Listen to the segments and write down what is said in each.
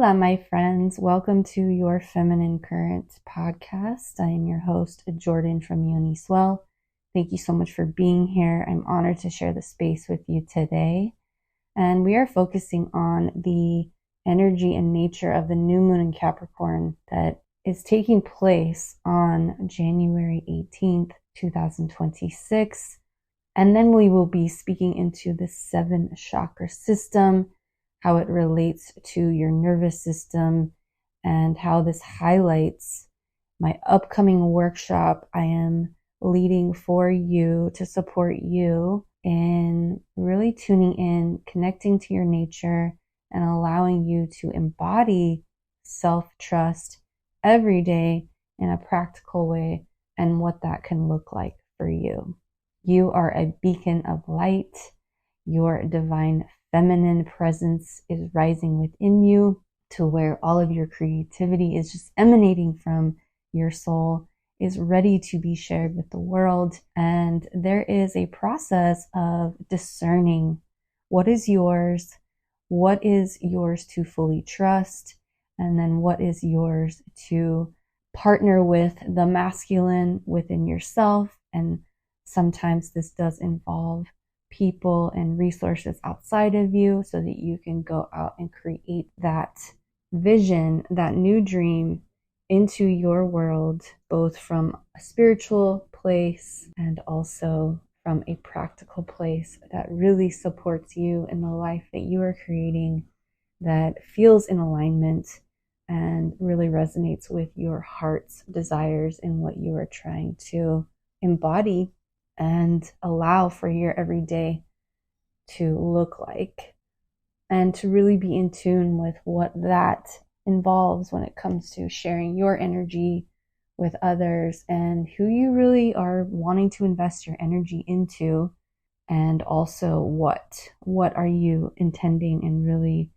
Hola, my friends. Welcome to your Feminine Current podcast. I am your host, Jordan from Uniswell. Thank you so much for being here. I'm honored to share the space with you today. And we are focusing on the energy and nature of the new moon in Capricorn that is taking place on January 18th, 2026. And then we will be speaking into the 7 chakra system, how it relates to your nervous system, and how this highlights my upcoming workshop I am leading for you to support you in really tuning in, connecting to your nature, and allowing you to embody self-trust every day in a practical way and what that can look like for you. You are a beacon of light. Your divine feminine presence is rising within you to where all of your creativity is just emanating from your soul, is ready to be shared with the world. And there is a process of discerning what is yours to fully trust, and then what is yours to partner with the masculine within yourself. And sometimes this does involve people and resources outside of you so that you can go out and create that vision, that new dream into your world, both from a spiritual place and also from a practical place that really supports you in the life that you are creating, that feels in alignment and really resonates with your heart's desires and what you are trying to embody and allow for your everyday to look like, and to really be in tune with what that involves when it comes to sharing your energy with others and who you really are wanting to invest your energy into, and also what are you intending and really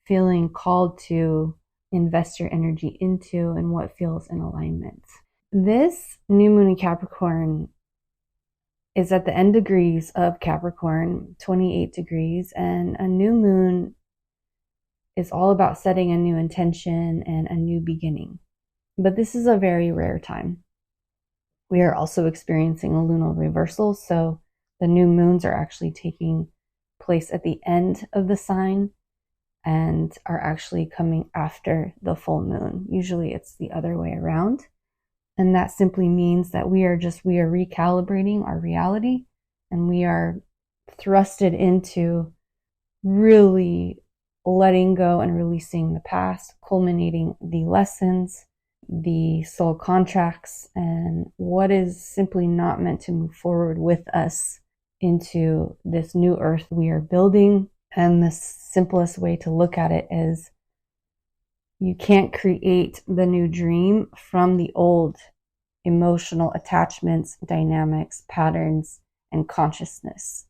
feeling called to invest your energy into, and what feels in alignment. This new moon in Capricorn is at the end degrees of Capricorn, 28 degrees, and a new moon is all about setting a new intention and a new beginning. But this is a very rare time. We are also experiencing a lunar reversal, so the new moons are actually taking place at the end of the sign and are actually coming after the full moon. Usually it's the other way around. And that simply means that we are recalibrating our reality, and we are thrusted into really letting go and releasing the past, culminating the lessons, the soul contracts, and what is simply not meant to move forward with us into this new earth we are building. And the simplest way to look at it is, you can't create the new dream from the old emotional attachments, dynamics, patterns, and consciousness.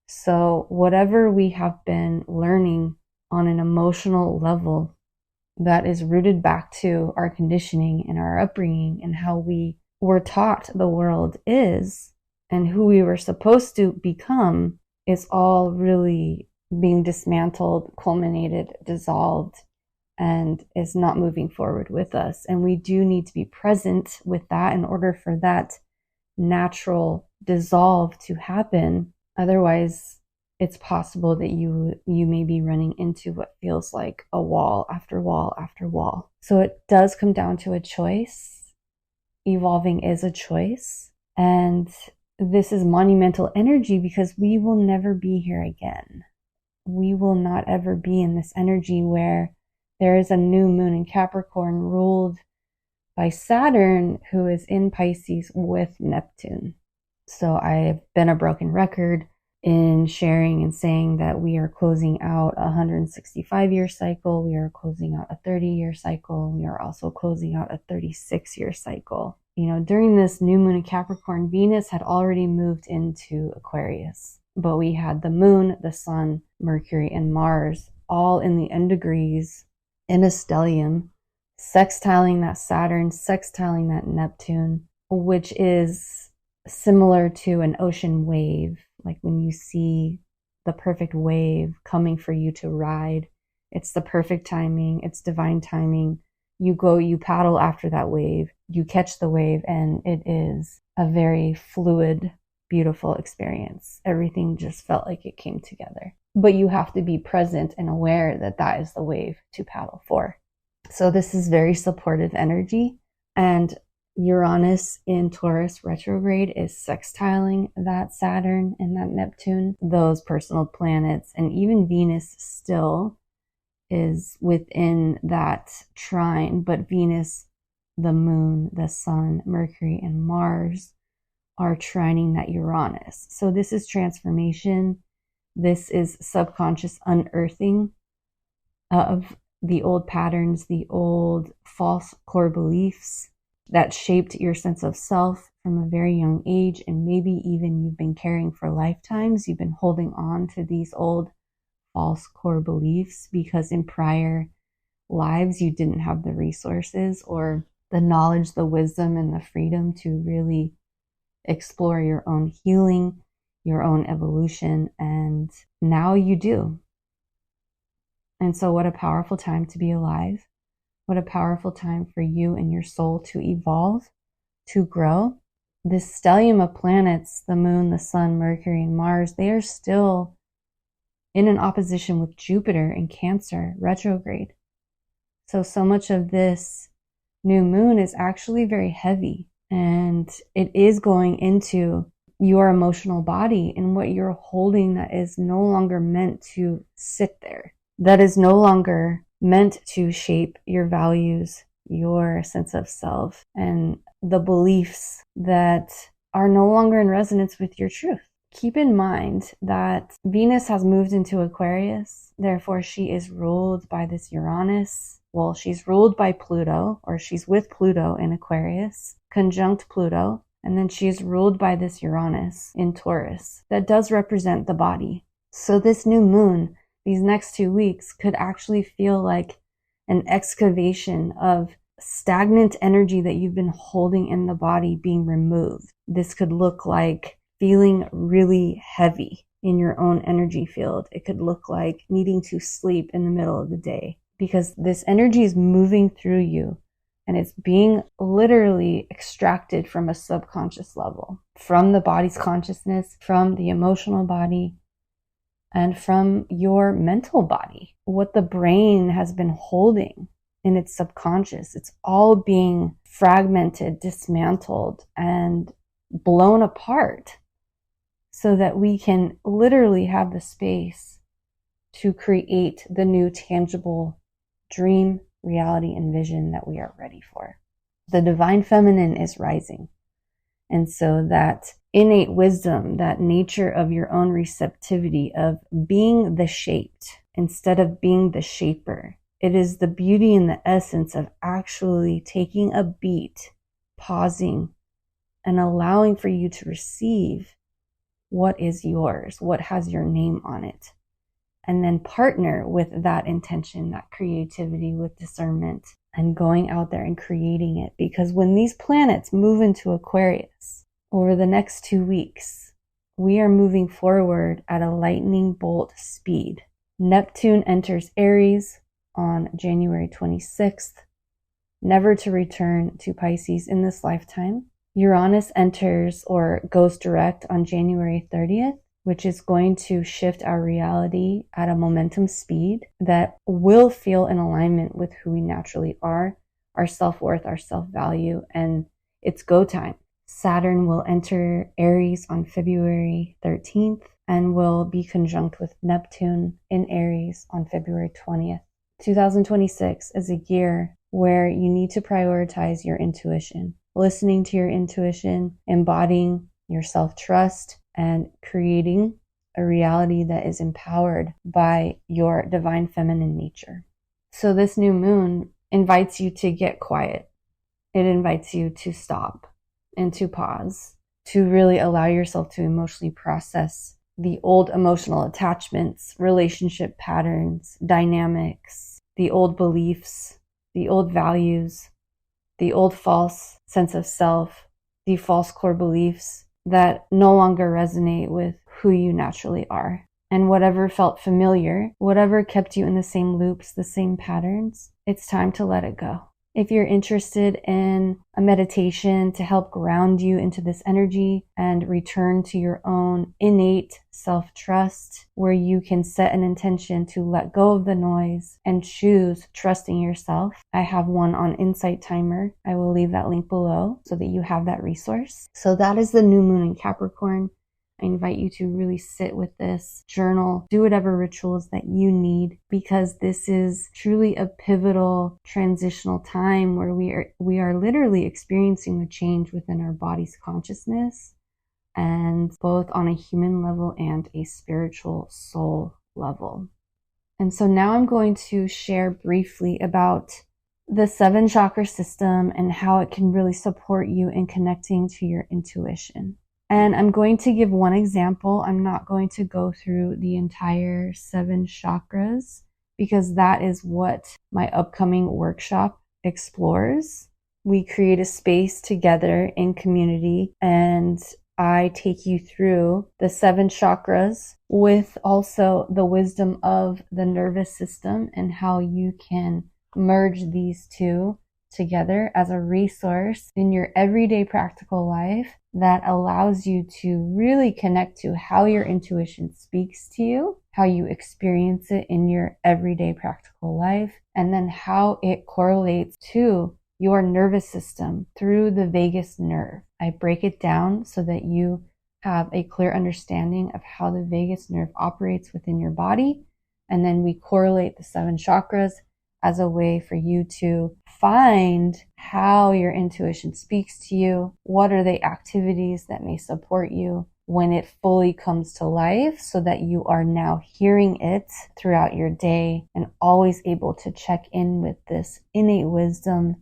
So whatever we have been learning on an emotional level that is rooted back to our conditioning and our upbringing and how we were taught the world is and who we were supposed to become is all really being dismantled, culminated, dissolved, and is not moving forward with us. And we do need to be present with that in order for that natural dissolve to happen. Otherwise, it's possible that you may be running into what feels like a wall after wall after wall. So it does come down to a choice. Evolving is a choice. And this is monumental energy because we will never be here again. We will not ever be in this energy where there is a new moon in Capricorn ruled by Saturn, who is in Pisces with Neptune. So I've been a broken record in sharing and saying that we are closing out a 165-year cycle. We are closing out a 30-year cycle. We are also closing out a 36-year cycle. During this new moon in Capricorn, Venus had already moved into Aquarius, but we had the moon, the sun, Mercury, and Mars all in the end degrees in a stellium, sextiling that Saturn, sextiling that Neptune, which is similar to an ocean wave. Like when you see the perfect wave coming for you to ride, It's the perfect timing. It's divine timing. You go, you paddle after that wave, you catch the wave, and it is a very fluid, beautiful experience. Everything just felt like it came together. But you have to be present and aware that that is the wave to paddle for. So this is very supportive energy. And Uranus in Taurus retrograde is sextiling that Saturn and that Neptune, those personal planets, and even Venus still is within that trine, but Venus, the moon, the sun, Mercury, and Mars are trining that Uranus. So this is transformation. This is subconscious unearthing of the old patterns, the old false core beliefs that shaped your sense of self from a very young age, and maybe even you've been carrying for lifetimes. You've been holding on to these old false core beliefs because in prior lives you didn't have the resources or the knowledge, the wisdom, and the freedom to really explore your own healing, your own evolution, and now you do. And so what a powerful time to be alive. What a powerful time for you and your soul to evolve, to grow. This stellium of planets, the moon, the sun, Mercury, and Mars, they are still in an opposition with Jupiter in Cancer retrograde. So much of this new moon is actually very heavy, and it is going into your emotional body and what you're holding that is no longer meant to sit there, that is no longer meant to shape your values, your sense of self, and the beliefs that are no longer in resonance with your truth. Keep in mind that Venus has moved into Aquarius, therefore she is ruled by this Uranus. Well, she's ruled by Pluto, or she's with Pluto in Aquarius, conjunct Pluto, and then she's ruled by this Uranus in Taurus. That does represent the body. So this new moon, these next 2 weeks, could actually feel like an excavation of stagnant energy that you've been holding in the body being removed. This could look like feeling really heavy in your own energy field. It could look like needing to sleep in the middle of the day because this energy is moving through you and it's being literally extracted from a subconscious level, from the body's consciousness, from the emotional body, and from your mental body. What the brain has been holding in its subconscious, it's all being fragmented, dismantled, and blown apart so that we can literally have the space to create the new tangible dream, reality, and vision that we are ready for. The divine feminine is rising. And so that innate wisdom, that nature of your own receptivity of being the shaped instead of being the shaper, it is the beauty and the essence of actually taking a beat, pausing, and allowing for you to receive what is yours, what has your name on it, and then partner with that intention, that creativity with discernment, and going out there and creating it. Because when these planets move into Aquarius over the next 2 weeks, we are moving forward at a lightning bolt speed. Neptune enters Aries on January 26th, never to return to Pisces in this lifetime. Uranus enters or goes direct on January 30th, which is going to shift our reality at a momentum speed that will feel in alignment with who we naturally are, our self-worth, our self-value, and it's go time. Saturn will enter Aries on February 13th and will be conjunct with Neptune in Aries on February 20th. 2026 is a year where you need to prioritize your intuition, listening to your intuition, embodying your self-trust, and creating a reality that is empowered by your divine feminine nature. So this new moon invites you to get quiet. It invites you to stop and to pause, to really allow yourself to emotionally process the old emotional attachments, relationship patterns, dynamics, the old beliefs, the old values, the old false sense of self, the false core beliefs that no longer resonate with who you naturally are. And whatever felt familiar, whatever kept you in the same loops, the same patterns, it's time to let it go. If you're interested in a meditation to help ground you into this energy and return to your own innate self-trust, where you can set an intention to let go of the noise and choose trusting yourself, I have one on Insight Timer. I will leave that link below so that you have that resource. So that is the new moon in Capricorn. I invite you to really sit with this, journal, do whatever rituals that you need, because this is truly a pivotal transitional time where we are literally experiencing a change within our body's consciousness, and both on a human level and a spiritual soul level. And so now I'm going to share briefly about the 7 chakra system and how it can really support you in connecting to your intuition. And I'm going to give one example. I'm not going to go through the entire 7 chakras because that is what my upcoming workshop explores. We create a space together in community and I take you through the 7 chakras with also the wisdom of the nervous system and how you can merge these two together as a resource in your everyday practical life that allows you to really connect to how your intuition speaks to you, how you experience it in your everyday practical life, and then how it correlates to your nervous system through the vagus nerve. I break it down so that you have a clear understanding of how the vagus nerve operates within your body, and then we correlate the 7 chakras as a way for you to find how your intuition speaks to you. What are the activities that may support you when it fully comes to life so that you are now hearing it throughout your day and always able to check in with this innate wisdom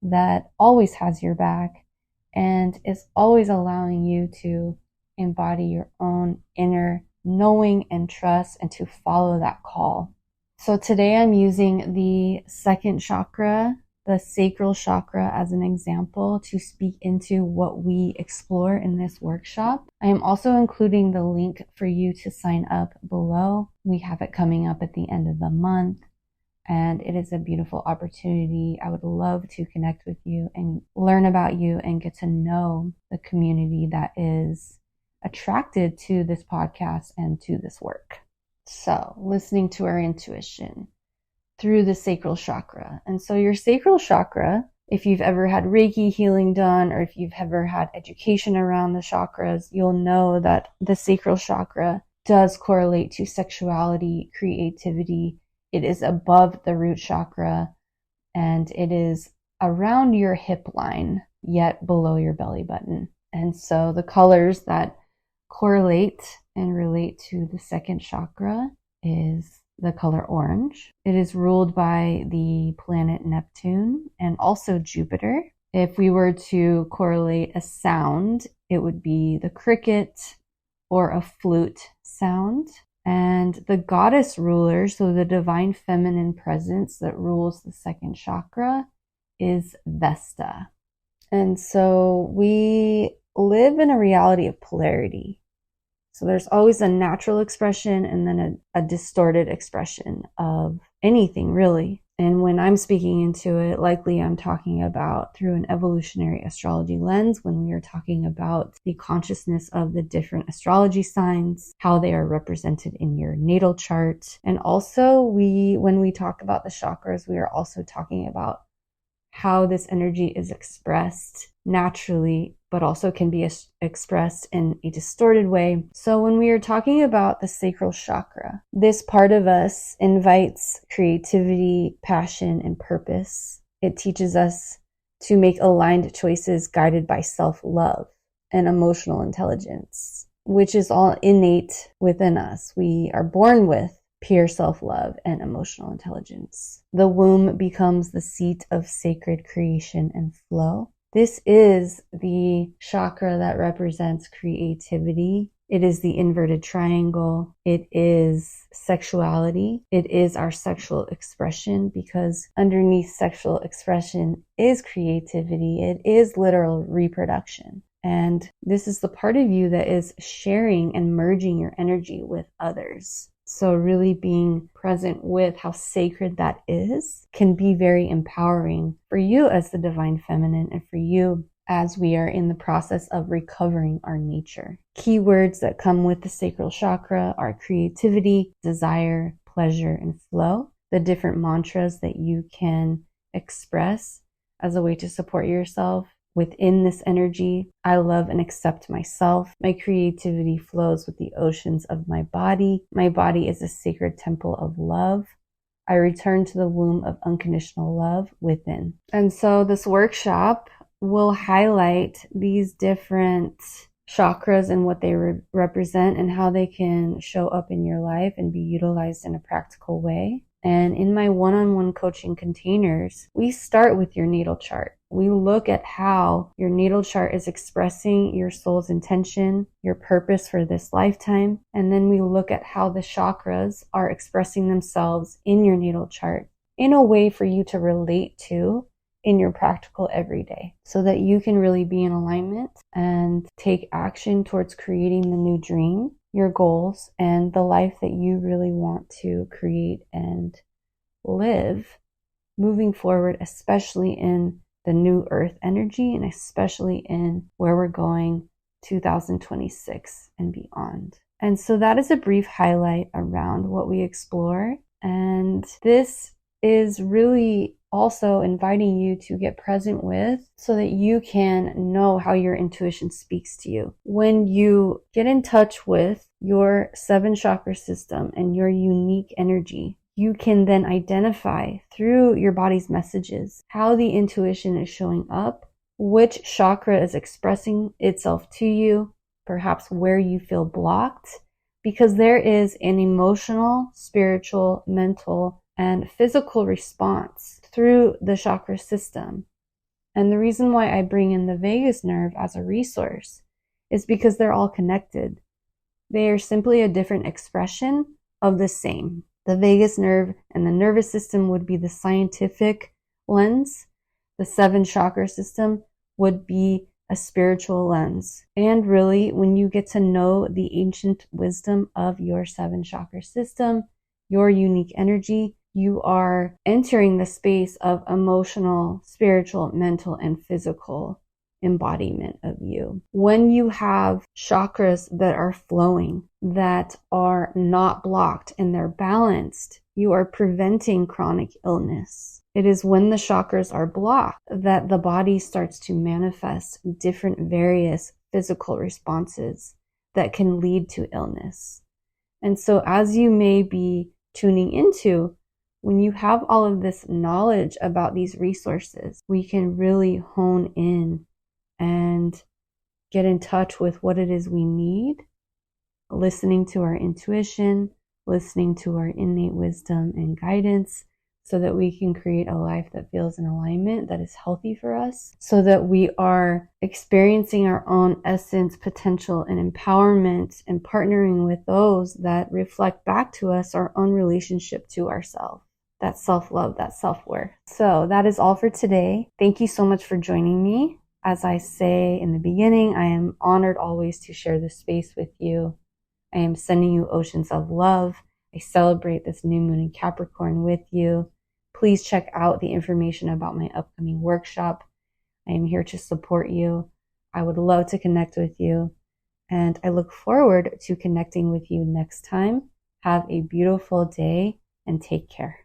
that always has your back and is always allowing you to embody your own inner knowing and trust and to follow that call. So today I'm using the 2nd chakra, the sacral chakra, as an example to speak into what we explore in this workshop. I am also including the link for you to sign up below. We have it coming up at the end of the month, and it is a beautiful opportunity. I would love to connect with you and learn about you and get to know the community that is attracted to this podcast and to this work. So, listening to our intuition through the sacral chakra. And so your sacral chakra, if you've ever had Reiki healing done, or if you've ever had education around the chakras, you'll know that the sacral chakra does correlate to sexuality, creativity. It is above the root chakra, and it is around your hip line, yet below your belly button. And so the colors that correlate and relate to the 2nd chakra is the color orange. It is ruled by the planet Neptune and also Jupiter. If we were to correlate a sound, it would be the cricket or a flute sound. And the goddess ruler, so the divine feminine presence that rules the 2nd chakra, is Vesta. And so we live in a reality of polarity. So there's always a natural expression and then a distorted expression of anything, really. And when I'm speaking into it, likely I'm talking about through an evolutionary astrology lens when we are talking about the consciousness of the different astrology signs, how they are represented in your natal chart. And also when we talk about the chakras, we are also talking about how this energy is expressed naturally, but also can be expressed in a distorted way. So when we are talking about the sacral chakra, this part of us invites creativity, passion, and purpose. It teaches us to make aligned choices guided by self-love and emotional intelligence, which is all innate within us. We are born with pure self-love and emotional intelligence. The womb becomes the seat of sacred creation and flow. This is the chakra that represents creativity. It is the inverted triangle. It is sexuality. It is our sexual expression, because underneath sexual expression is creativity. It is literal reproduction. And this is the part of you that is sharing and merging your energy with others. So really being present with how sacred that is can be very empowering for you as the divine feminine and for you as we are in the process of recovering our nature. Keywords that come with the sacral chakra are creativity, desire, pleasure, and flow. The different mantras that you can express as a way to support yourself within this energy. I love and accept myself. My creativity flows with the oceans of my body. My body is a sacred temple of love. I return to the womb of unconditional love within. And so this workshop will highlight these different chakras and what they represent and how they can show up in your life and be utilized in a practical way. And in my one-on-one coaching containers, we start with your natal chart. We look at how your natal chart is expressing your soul's intention, your purpose for this lifetime. And then we look at how the chakras are expressing themselves in your natal chart in a way for you to relate to in your practical everyday, so that you can really be in alignment and take action towards creating the new dream, your goals, and the life that you really want to create and live moving forward, especially in the new earth energy and especially in where we're going 2026 and beyond. And so that is a brief highlight around what we explore. And this is really also inviting you to get present with so that you can know how your intuition speaks to you. When you get in touch with your 7 chakra system and your unique energy, you can then identify through your body's messages how the intuition is showing up, which chakra is expressing itself to you, perhaps where you feel blocked, because there is an emotional, spiritual, mental, and physical response through the chakra system. And the reason why I bring in the vagus nerve as a resource is because they're all connected. They are simply a different expression of the same. The vagus nerve and the nervous system would be the scientific lens. The 7 chakra system would be a spiritual lens. And really, when you get to know the ancient wisdom of your 7 chakra system, your unique energy, you are entering the space of emotional, spiritual, mental, and physical embodiment of you. When you have chakras that are flowing, that are not blocked, and they're balanced, you are preventing chronic illness. It is when the chakras are blocked that the body starts to manifest different various physical responses that can lead to illness. And so as you may be tuning into, when you have all of this knowledge about these resources, we can really hone in and get in touch with what it is we need, listening to our intuition, listening to our innate wisdom and guidance, so that we can create a life that feels in alignment, that is healthy for us, so that we are experiencing our own essence, potential, and empowerment, and partnering with those that reflect back to us our own relationship to ourselves. That self-love, that self-worth. So that is all for today. Thank you so much for joining me. As I say in the beginning, I am honored always to share this space with you. I am sending you oceans of love. I celebrate this new moon in Capricorn with you. Please check out the information about my upcoming workshop. I am here to support you. I would love to connect with you. And I look forward to connecting with you next time. Have a beautiful day and take care.